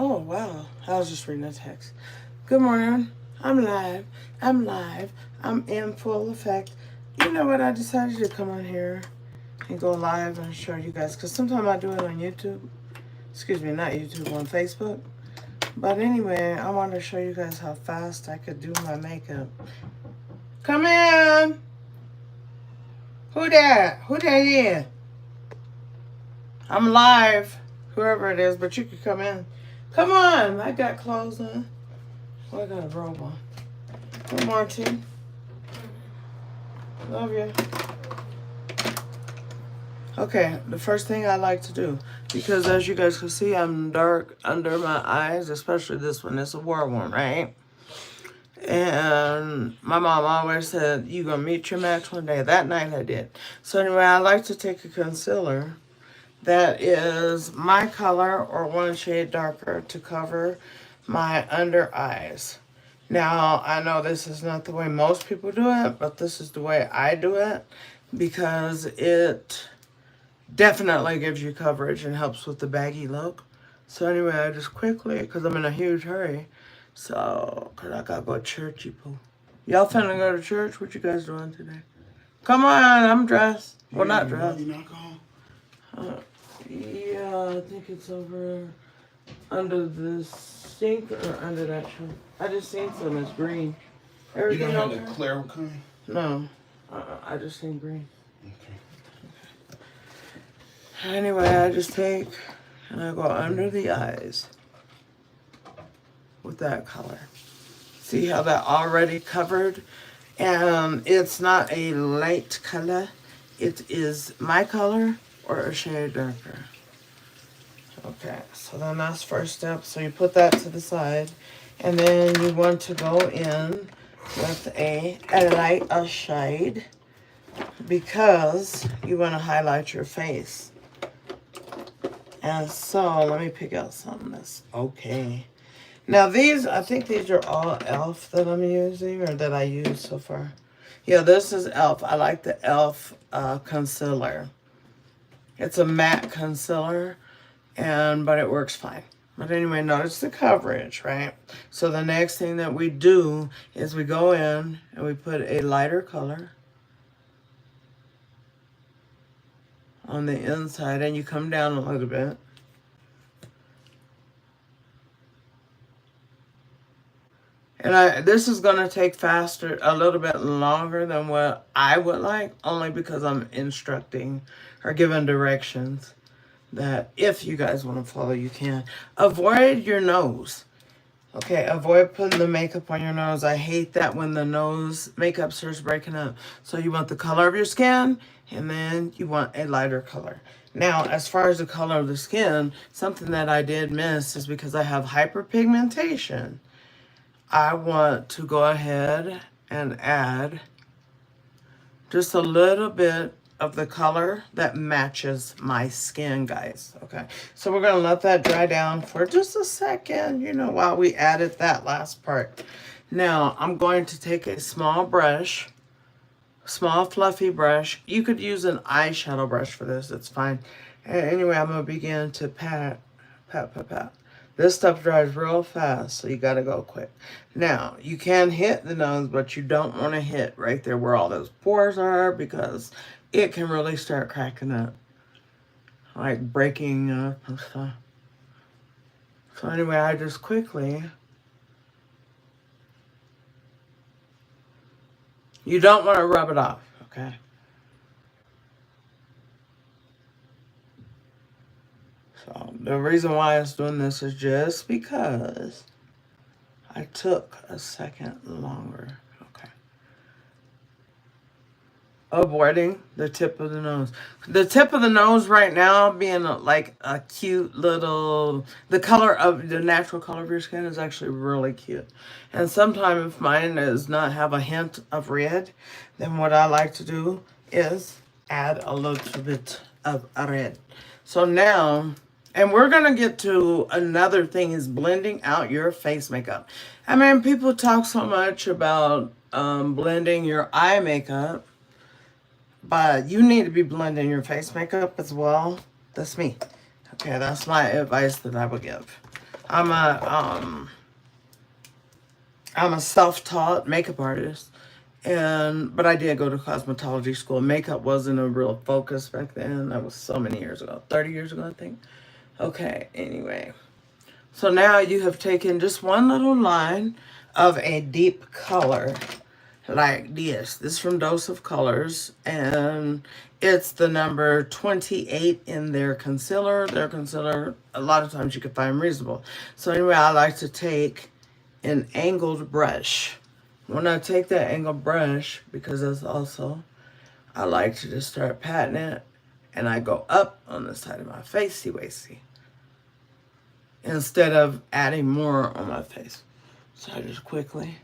Oh, wow. I was just reading a text. Good morning. I'm live. I'm live. I'm in full effect. You know what? I decided to come on here and go live and show you guys. Because sometimes I do it on YouTube. Excuse me, not YouTube, on Facebook. But anyway, I wanted to show you guys how fast I could do my makeup. Come in. Who that? Who that is? I'm live. Whoever it is, but you can come in. Come on. I got clothes on. Oh, I got a robe on. Good morning. Love you. Okay, the first thing I like to do, because as you guys can see, I'm dark under my eyes, especially this one. It's a war one, right? And my mom always said, you gonna meet your match one day. That night I did. So anyway, I like to take a concealer that is my color or one shade darker to cover my under eyes. Now, I know this is not the way most people do it, but this is the way I do it because it definitely gives you coverage and helps with the baggy look. So anyway, I just quickly, because I'm in a huge hurry, so, because I gotta go to church, people. Y'all finna go to church? What you guys doing today? Come on, I'm dressed. Well, not dressed. Yeah, I think it's over under the sink or under that shelf. I just seen some. It's green. Everything you don't have okay? the clear kind? No. I just seen green. Okay. Anyway, I just take and I go under the eyes with that color. See how that already covered? And it's not a light color. It is my color or a shade darker. Okay, so then that's first step. So you put that to the side. And then you want to go in with a lighter shade because you want to highlight your face. And so let me pick out something that's okay. Now these, I think these are all e.l.f. that I'm using or that I use so far. Yeah, this is e.l.f. I like the e.l.f. Concealer. It's a matte concealer, but it works fine. But anyway, notice the coverage, right? So the next thing that we do is we go in and we put a lighter color on the inside and you come down a little bit. And this is going to take a little bit longer than what I would like, only because I'm instructing or giving directions that if you guys want to follow, you can. Avoid your nose. Okay, avoid putting the makeup on your nose. I hate that when the nose makeup starts breaking up. So you want the color of your skin, and then you want a lighter color. Now, as far as the color of the skin, something that I did miss is because I have hyperpigmentation. I want to go ahead and add just a little bit of the color that matches my skin, guys. Okay, so we're gonna let that dry down for just a second, while we added that last part. Now, I'm going to take a small brush, small fluffy brush. You could use an eyeshadow brush for this, it's fine. Anyway, I'm gonna begin to pat. This stuff dries real fast, so you gotta go quick. Now, you can hit the nose, but you don't want to hit right there where all those pores are because it can really start cracking up. Like breaking up and stuff. So anyway, I just quickly... You don't want to rub it off, okay? So the reason why I was doing this is just because I took a second longer. Okay. Avoiding the tip of the nose. The tip of the nose right now being like a cute little... The color of... The natural color of your skin is actually really cute. And sometimes if mine does not have a hint of red, then what I like to do is add a little bit of red. So now... And we're going to get to another thing is blending out your face makeup. I mean, people talk so much about blending your eye makeup, but you need to be blending your face makeup as well. That's me. Okay, that's my advice that I would give. I'm a self-taught makeup artist, but I did go to cosmetology school. Makeup wasn't a real focus back then. That was so many years ago, 30 years ago, I think. Okay, anyway. So now you have taken just one little line of a deep color like this. This is from Dose of Colors, and it's the number 28 in their concealer. Their concealer, a lot of times you can find reasonable. So anyway, I like to take an angled brush. When I take that angled brush, because that's also, I like to just start patting it, and I go up on the side of my facey wacy instead of adding more on my face. So I just quickly.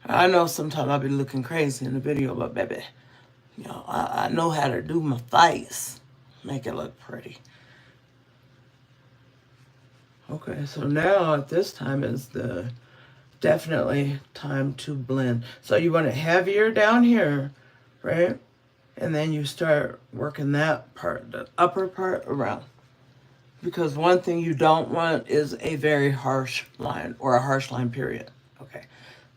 I know sometimes I'll be looking crazy in the video, but baby, you know, I know how to do my face, make it look pretty. Okay, so now at this time is definitely time to blend. So you want it heavier down here, right? And then you start working that part, the upper part around. Because one thing you don't want is a very harsh line or a harsh line period. Okay,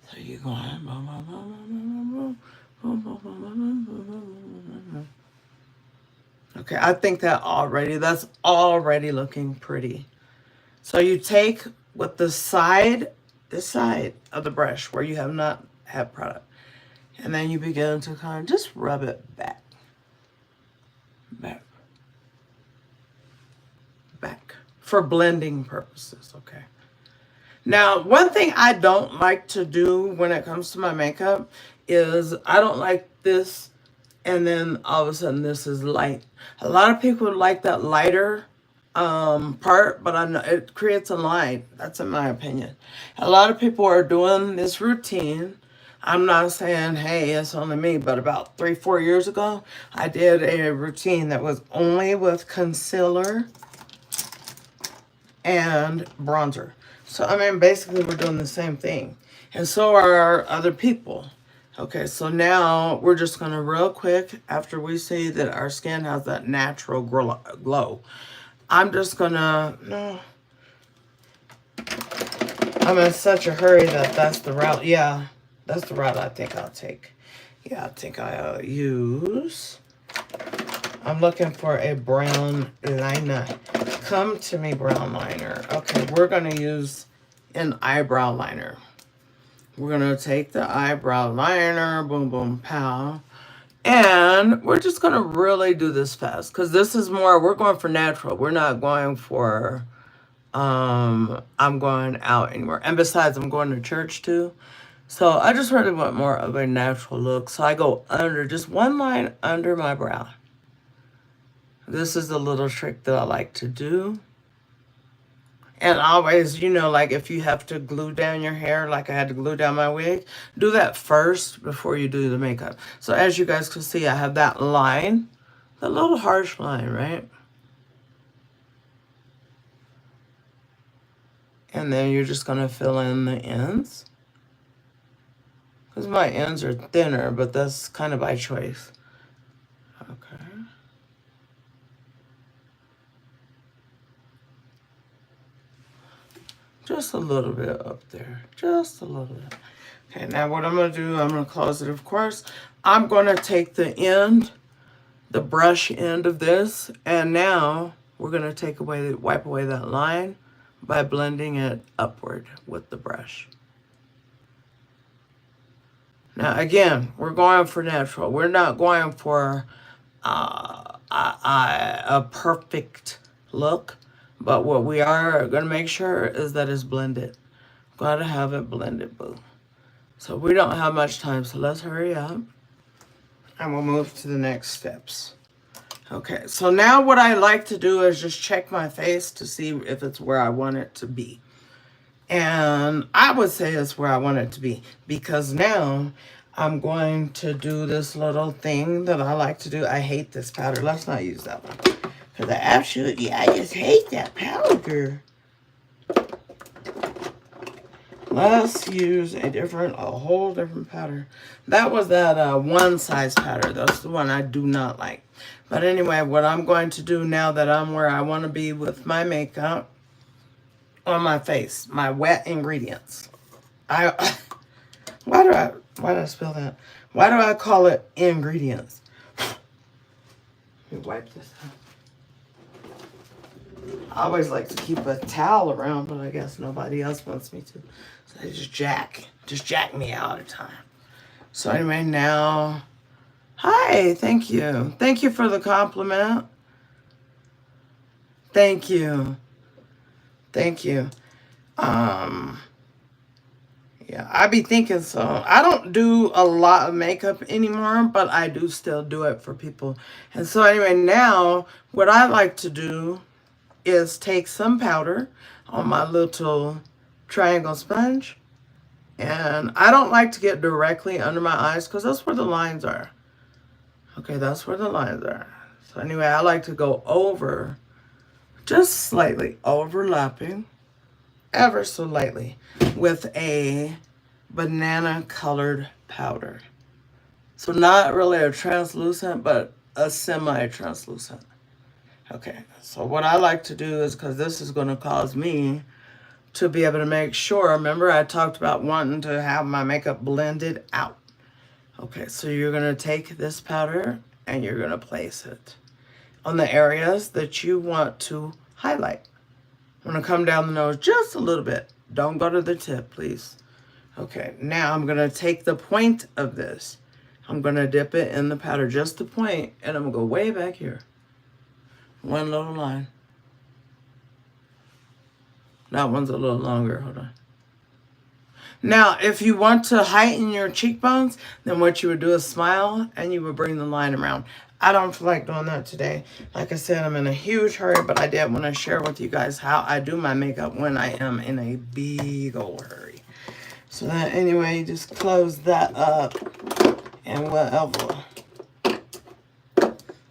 so you go on. Okay, I think that's already looking pretty. So you take with this side of the brush where you have not had product, and then you begin to kind of just rub it back. For blending purposes, okay? Now, one thing I don't like to do when it comes to my makeup is I don't like this and then all of a sudden this is light. A lot of people like that lighter part, but I know it creates a line. That's in my opinion. A lot of people are doing this routine. I'm not saying, hey, it's only me, but about 3-4 years ago, I did a routine that was only with concealer and bronzer. So, I mean, basically we're doing the same thing. And so are other people. Okay, so now we're just going to real quick, after we see that our skin has that natural glow, I'm just going to, no, I'm in such a hurry that that's the route. Yeah, that's the route I think I'll take. Yeah, I think I'll use, I'm looking for a brown liner. Come to me, brown liner. Okay, we're going to use an eyebrow liner. We're going to take the eyebrow liner, boom, boom, pow. And we're just going to really do this fast because this is more, we're going for natural. We're not going for, I'm going out anywhere. And besides, I'm going to church too. So I just really want more of a natural look. So I go under, just one line under my brow. This is a little trick that I like to do. And always, you know, like if you have to glue down your hair, like I had to glue down my wig, do that first before you do the makeup. So as you guys can see, I have that line, the little harsh line, right? And then you're just going to fill in the ends. Because my ends are thinner, but that's kind of by choice. Okay. Just a little bit up there. Just a little bit. Okay, now what I'm going to do, I'm going to close it, of course. I'm going to take the end, the brush end of this, and now we're going to wipe away that line by blending it upward with the brush. Now, again, we're going for natural. We're not going for a perfect look. But what we are going to make sure is that it's blended. Got to have it blended, boo. So we don't have much time, so let's hurry up. And we'll move to the next steps. Okay, so now what I like to do is just check my face to see if it's where I want it to be. And I would say it's where I want it to be. Because now I'm going to do this little thing that I like to do. I hate this powder. Let's not use that one. Because I just hate that powder. Let's use a whole different powder. That was that one size powder. That's the one I do not like. But anyway, what I'm going to do now that I'm where I want to be with my makeup on my face, my wet ingredients. I why did I spell that? Why do I call it ingredients? Let me wipe this out. I always like to keep a towel around, but I guess nobody else wants me to. So they just jack me out of time. So anyway, now, hi, thank you. Thank you for the compliment. Thank you. Thank you. Yeah, I be thinking so. I don't do a lot of makeup anymore, but I do still do it for people. And so anyway, now what I like to do is take some powder on my little triangle sponge. And I don't like to get directly under my eyes because that's where the lines are. Okay, that's where the lines are. So anyway, I like to go over, just slightly overlapping, ever so lightly, with a banana colored powder. So not really a translucent, but a semi-translucent. Okay, so what I like to do is, because this is going to cause me to be able to make sure, remember I talked about wanting to have my makeup blended out. Okay, so you're going to take this powder and you're going to place it on the areas that you want to highlight. I'm going to come down the nose just a little bit. Don't go to the tip, please. Okay, now I'm going to take the point of this. I'm going to dip it in the powder, just the point, and I'm going to go way back here. One little line. That one's a little longer. Hold on. Now, if you want to heighten your cheekbones, then what you would do is smile and you would bring the line around. I don't feel like doing that today. Like I said, I'm in a huge hurry, but I did want to share with you guys how I do my makeup when I am in a big old hurry. So that anyway, just close that up and whatever.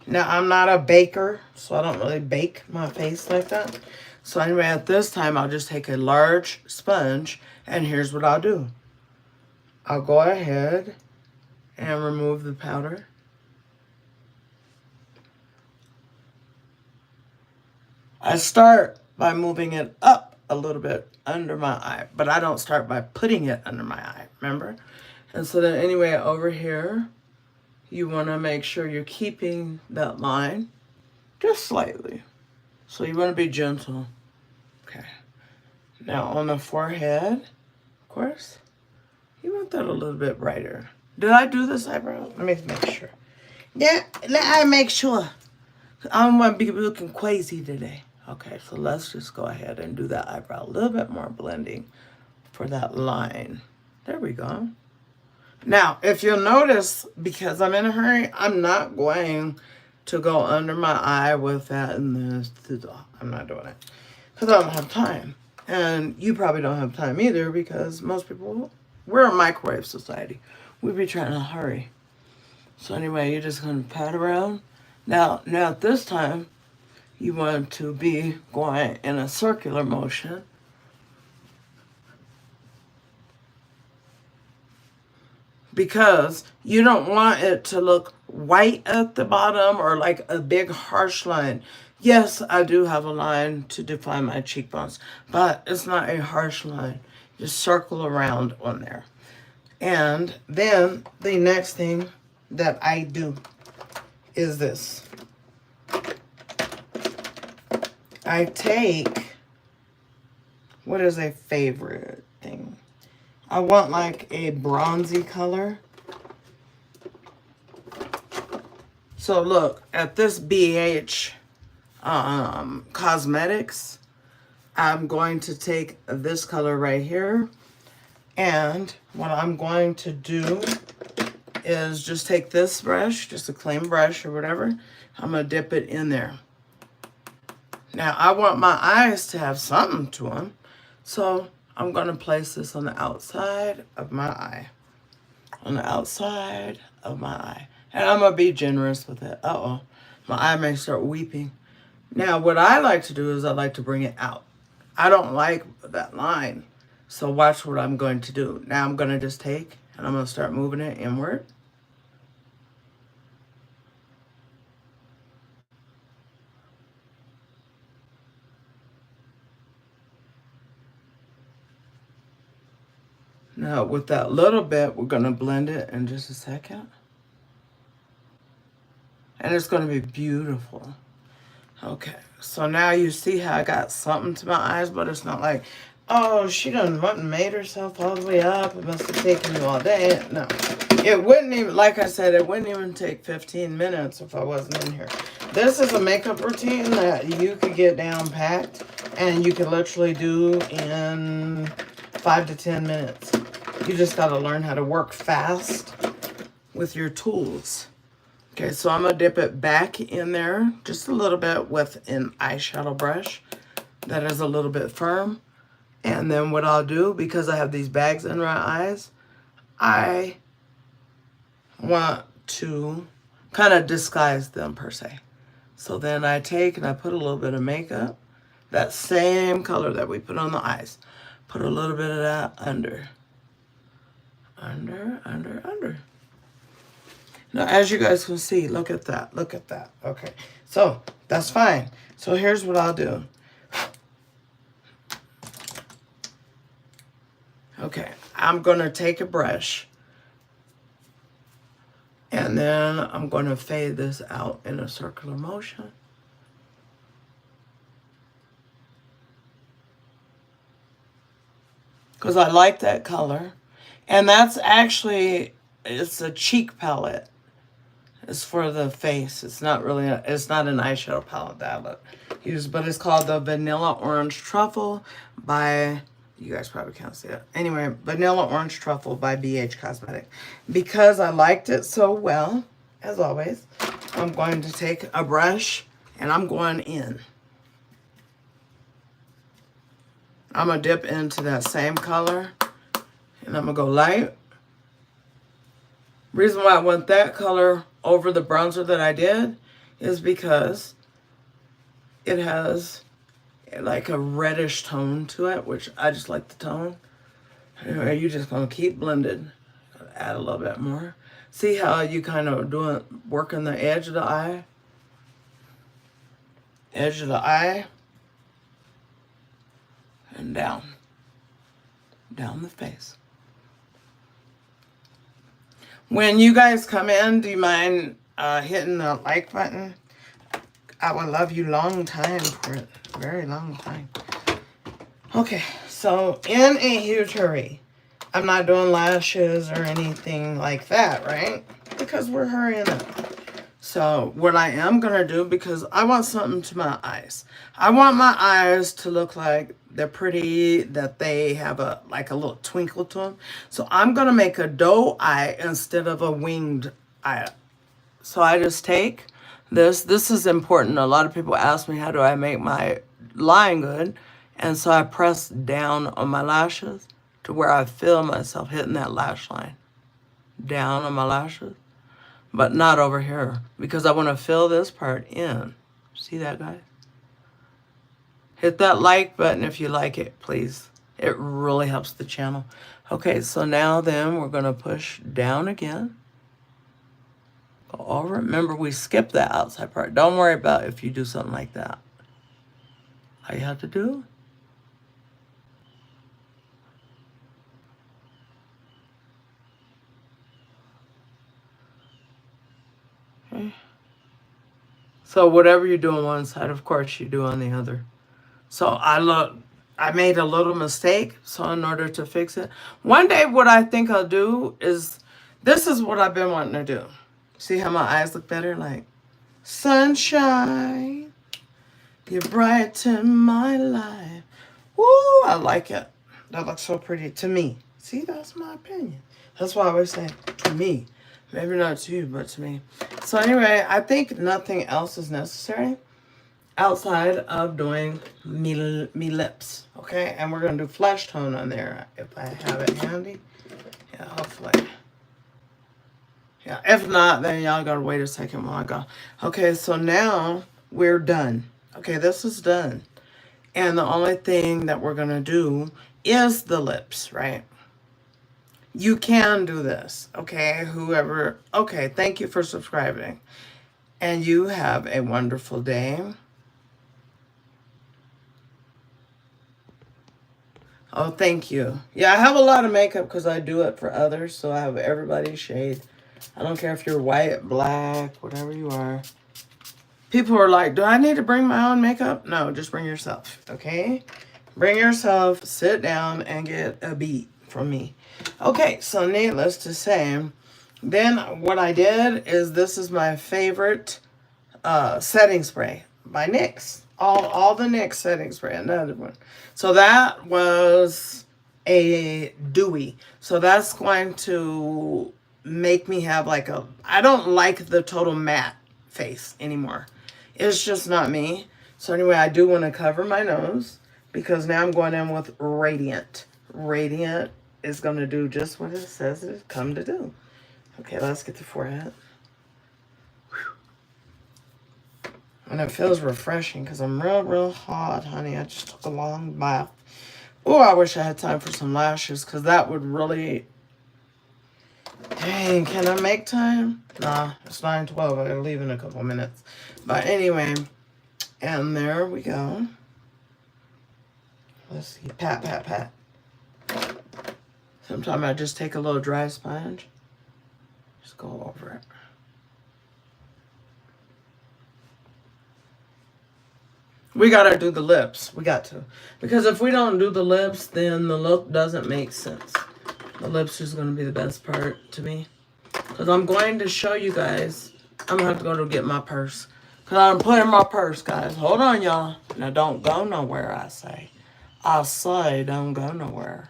Now, I'm not a baker, so I don't really bake my face like that. So anyway, at this time, I'll just take a large sponge, and here's what I'll do. I'll go ahead and remove the powder. I start by moving it up a little bit under my eye, but I don't start by putting it under my eye, remember? And so then anyway, over here, you want to make sure you're keeping that line just slightly. So you want to be gentle. Okay. Now on the forehead, of course, you want that a little bit brighter. Did I do this eyebrow? Let me make sure. Yeah, let I make sure. I don't want to be looking crazy today. Okay, so let's just go ahead and do that eyebrow. A little bit more blending for that line. There we go. Now, if you'll notice, because I'm in a hurry, I'm not going to go under my eye with that and this. I'm not doing it. Because I don't have time. And you probably don't have time either because most people, we're a microwave society. We be trying to hurry. So anyway, you're just going to pat around. Now at this time, you want to be going in a circular motion. Because you don't want it to look white at the bottom or like a big harsh line. Yes, I do have a line to define my cheekbones, but it's not a harsh line. Just circle around on there. And then the next thing that I do is this. I take, what is a favorite thing? I want like a bronzy color. So look, at this BH Cosmetics, I'm going to take this color right here. And what I'm going to do is just take this brush, just a clean brush or whatever. I'm going to dip it in there. Now, I want my eyes to have something to them. So I'm going to place this on the outside of my eye. On the outside of my eye. And I'm going to be generous with it. Uh-oh. My eye may start weeping. Now, what I like to do is I like to bring it out. I don't like that line. So watch what I'm going to do. Now I'm going to just take and I'm going to start moving it inward. Now with that little bit, we're going to blend it in just a second. And it's going to be beautiful. Okay, so now you see how I got something to my eyes, but it's not like, oh, she done went and made herself all the way up. It must have taken you all day. No, it wouldn't even, like I said, it wouldn't even take 15 minutes if I wasn't in here. This is a makeup routine that you could get down packed and you could literally do in 5 to 10 minutes. You just got to learn how to work fast with your tools. Okay, so I'm going to dip it back in there just a little bit with an eyeshadow brush that is a little bit firm. And then what I'll do, because I have these bags under my eyes, I want to kind of disguise them per se. So then I take and I put a little bit of makeup, that same color that we put on the eyes. Put a little bit of that under. Under. Now, as you guys can see, look at that. Look at that. Okay. So, that's fine. So, here's what I'll do. Okay. I'm going to take a brush. And then I'm going to fade this out in a circular motion. Because I like that color. And that's actually, it's a cheek palette. It's for the face. It's not really, it's not an eyeshadow palette that I use, but it's called the Vanilla Orange Truffle by, you guys probably can't see it. Anyway, Vanilla Orange Truffle by BH Cosmetic. Because I liked it so well, as always, I'm going to take a brush and I'm going in. I'm going to dip into that same color and I'm going to go light. Reason why I want that color over the bronzer that I did is because it has like a reddish tone to it, which I just like the tone. Anyway, you're just going to keep blending. Add a little bit more. See how you kind of working the edge of the eye? Edge of the eye. And down. Down the face. When you guys come in, do you mind hitting the like button? I would love you long time for it. Very long time. Okay, so in a huge hurry. I'm not doing lashes or anything like that, right? Because we're hurrying up. So what I am going to do, because I want something to my eyes. I want my eyes to look like they're pretty, that they have like a little twinkle to them. So I'm going to make a doe eye instead of a winged eye. So I just take this. This is important. A lot of people ask me, how do I make my line good? And so I press down on my lashes to where I feel myself hitting that lash line. Down on my lashes. But not over here, because I want to fill this part in. See that, guys? Hit that like button if you like it, please. It really helps the channel. Okay, so now then we're going to push down again. Go over. Remember, we skipped the outside part. Don't worry about if you do something like that. All you have to do. Okay. So whatever you do on one side, of course, you do on the other. So I made a little mistake. So in order to fix it, one day what I think I'll do is, this is what I've been wanting to do. See how my eyes look better? Like, sunshine, you brighten my life. Woo, I like it. That looks so pretty to me. See, that's my opinion. That's why I always say to me. Maybe not to you, but to me. So anyway, I think nothing else is necessary outside of doing me lips. Okay, and we're going to do flesh tone on there if I have it handy. Yeah, hopefully. Yeah, if not, then y'all got to wait a second while I go. Okay, so now we're done. Okay, this is done. And the only thing that we're going to do is the lips, right? You can do this, okay? Whoever, okay, thank you for subscribing. And you have a wonderful day. Oh, thank you. Yeah, I have a lot of makeup because I do it for others, so I have everybody's shade. I don't care if you're white, black, whatever you are. People are like, do I need to bring my own makeup? No, just bring yourself, okay? Bring yourself, sit down, and get a beat from me. Okay, so needless to say, then what I did is this is my favorite setting spray by NYX. All the NYX setting spray, another one. So that was a dewy. So that's going to make me have like a, I don't like the total matte face anymore. It's just not me. So anyway, I do want to cover my nose because now I'm going in with Radiant. Radiant is going to do just what it says it's come to do. Okay, let's get the forehead. And it feels refreshing because I'm real hot, honey. I just took a long bath. Oh, I wish I had time for some lashes because that would really... Dang, can I make time? Nah, it's 9:12. I gotta leave in a couple minutes. But anyway, and there we go. Let's see. Pat, pat, pat. Sometimes I just take a little dry sponge. Just go over it. We gotta do the lips. We got to. Because if we don't do the lips, then the look doesn't make sense. The lips is gonna be the best part to me. Because I'm going to show you guys. I'm gonna have to go to get my purse. Because I'm putting my purse, guys. Hold on, y'all. Now don't go nowhere, I say. I say don't go nowhere.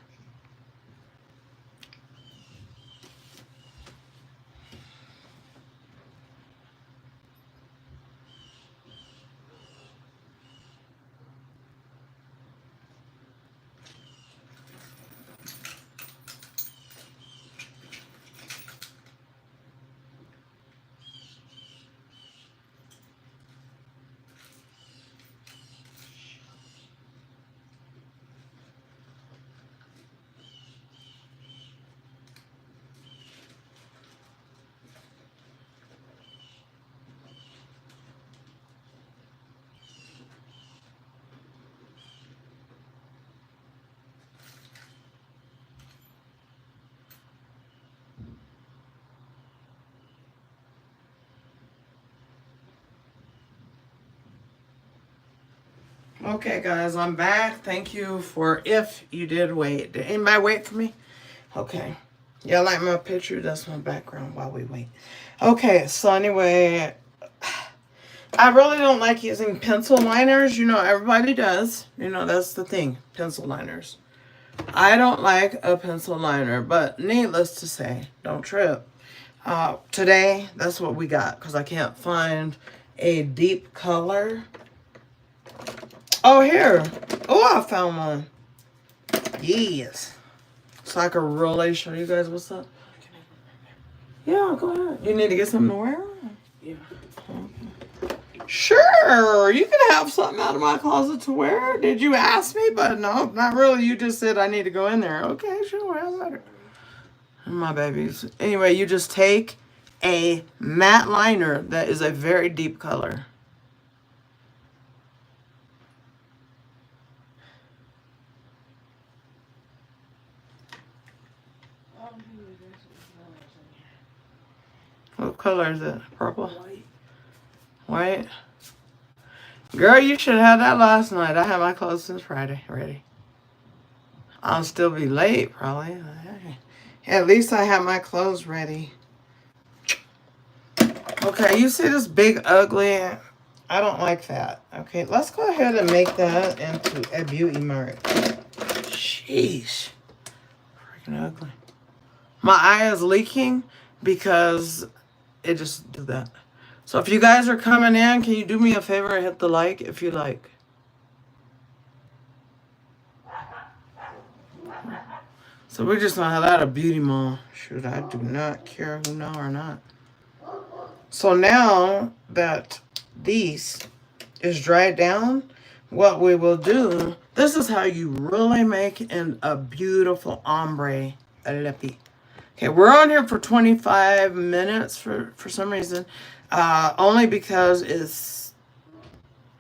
Okay, guys, I'm back. Thank you for, if you did wait. Did anybody wait for me? Okay. Yeah, like my picture? That's my background while we wait. Okay, so anyway, I really don't like using pencil liners. You know, everybody does. You know, that's the thing, pencil liners. I don't like a pencil liner, but needless to say, don't trip. Today, that's what we got because I can't find a deep color. Oh, here. Oh, I found one. Yes. So I can really show you guys what's up. Yeah, go ahead. You need to get something to wear? Yeah. Sure. You can have something out of my closet to wear. Did you ask me? But no, not really. You just said I need to go in there. Okay, sure. How about it? My babies. Anyway, you just take a matte liner that is a very deep color. What color is it? Purple? White. White? Girl, you should have had that last night. I had my clothes since Friday ready. I'll still be late, probably. At least I have my clothes ready. Okay, you see this big ugly? I don't like that. Okay, let's go ahead and make that into a beauty mark. Sheesh. Freaking ugly. My eye is leaking because it just did that. So if you guys are coming in, can you do me a favor and hit the like if you like? So we're just gonna have that a beauty mall. Shoot, I do not care who know or not. So now that these is dried down, what we will do, this is how you really make a beautiful ombre lippy. Okay, we're on here for 25 minutes for some reason. Only because it's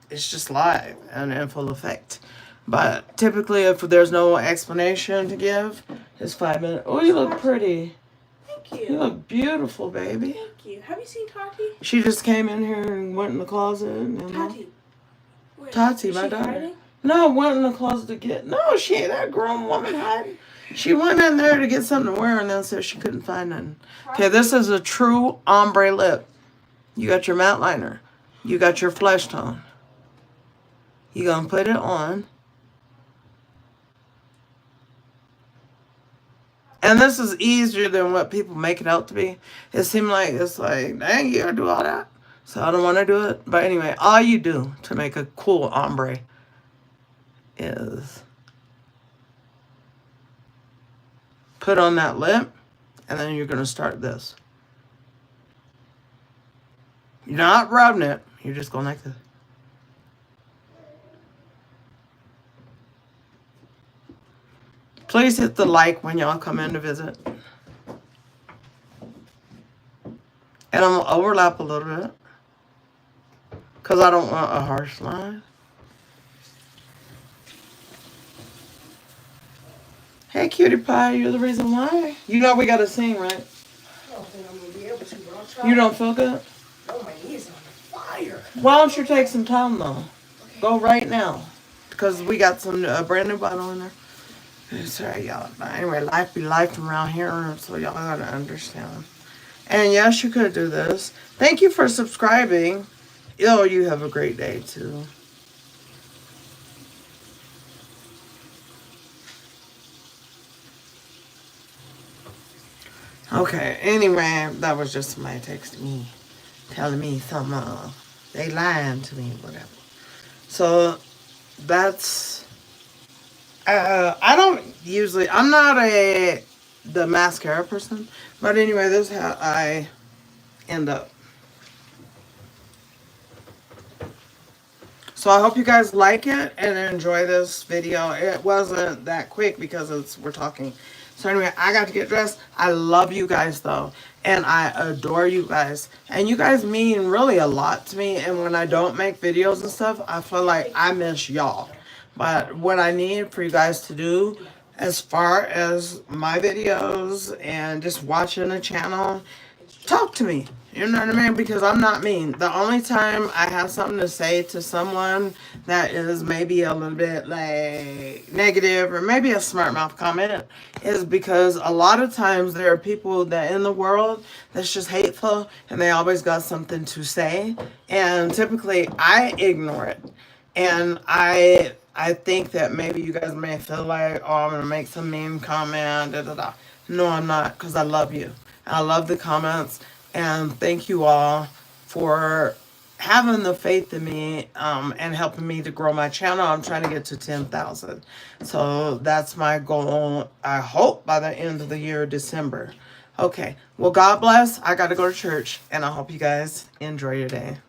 just live and in full effect. But typically, if there's no explanation to give, it's 5 minutes. Oh, you look pretty. Thank You you. look beautiful, baby. Thank you. Have you seen Tati? She just came in here and went in the closet. And Tati. Where- Tati, is my she daughter. hiding? No, went in the closet to get. No, she ain't that grown woman hiding. She went in there to get something to wear and then said she couldn't find nothing. Okay, this is a true ombre lip. You got your matte liner. You got your flesh tone. You gonna put it on. And this is easier than what people make it out to be. It seemed like it's like, dang, you gotta do all that. So I don't want to do it. But anyway, all you do to make a cool ombre is put on that lip, and then you're gonna start this. You're not rubbing it. You're just going like this. Please hit the like when y'all come in to visit. And I'm gonna overlap a little bit, because I don't want a harsh line. Hey, cutie pie, you're the reason why. You know we gotta sing, right? I don't think I'm gonna be able to, but I'll try. You don't feel good? Oh, my knees on fire. Why don't you take some time though? Go right now, because we got some brand new bottle in there. Sorry, y'all. But anyway, life be life around here, so y'all gotta understand. And yes, you could do this. Thank you for subscribing. Oh, you have a great day too. Okay, anyway, that was just somebody texting me, telling me something, they lying to me, whatever. So, that's, I don't usually, I'm not the mascara person, but anyway, this is how I end up. So I hope you guys like it and enjoy this video. It wasn't that quick because we're talking. So anyway, I got to get dressed. I love you guys though. And I adore you guys. And you guys mean really a lot to me. And when I don't make videos and stuff, I feel like I miss y'all. But what I need for you guys to do as far as my videos and just watching the channel, talk to me. You know what I mean? Because I'm not mean. The only time I have something to say to someone that is maybe a little bit like negative or maybe a smart mouth comment is because a lot of times there are people that in the world that's just hateful and they always got something to say. And typically I ignore it. And I think that maybe you guys may feel like, oh, I'm going to make some mean comment, da da da. No, I'm not, because I love you. I love the comments. And thank you all for having the faith in me and helping me to grow my channel. I'm trying to get to 10,000. So that's my goal, I hope, by the end of the year, December. Okay. Well, God bless. I got to go to church. And I hope you guys enjoy your day.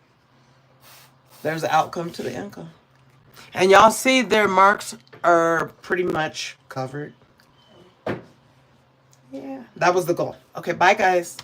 There's the outcome to the income. And y'all see their marks are pretty much covered. Yeah. That was the goal. Okay. Bye, guys.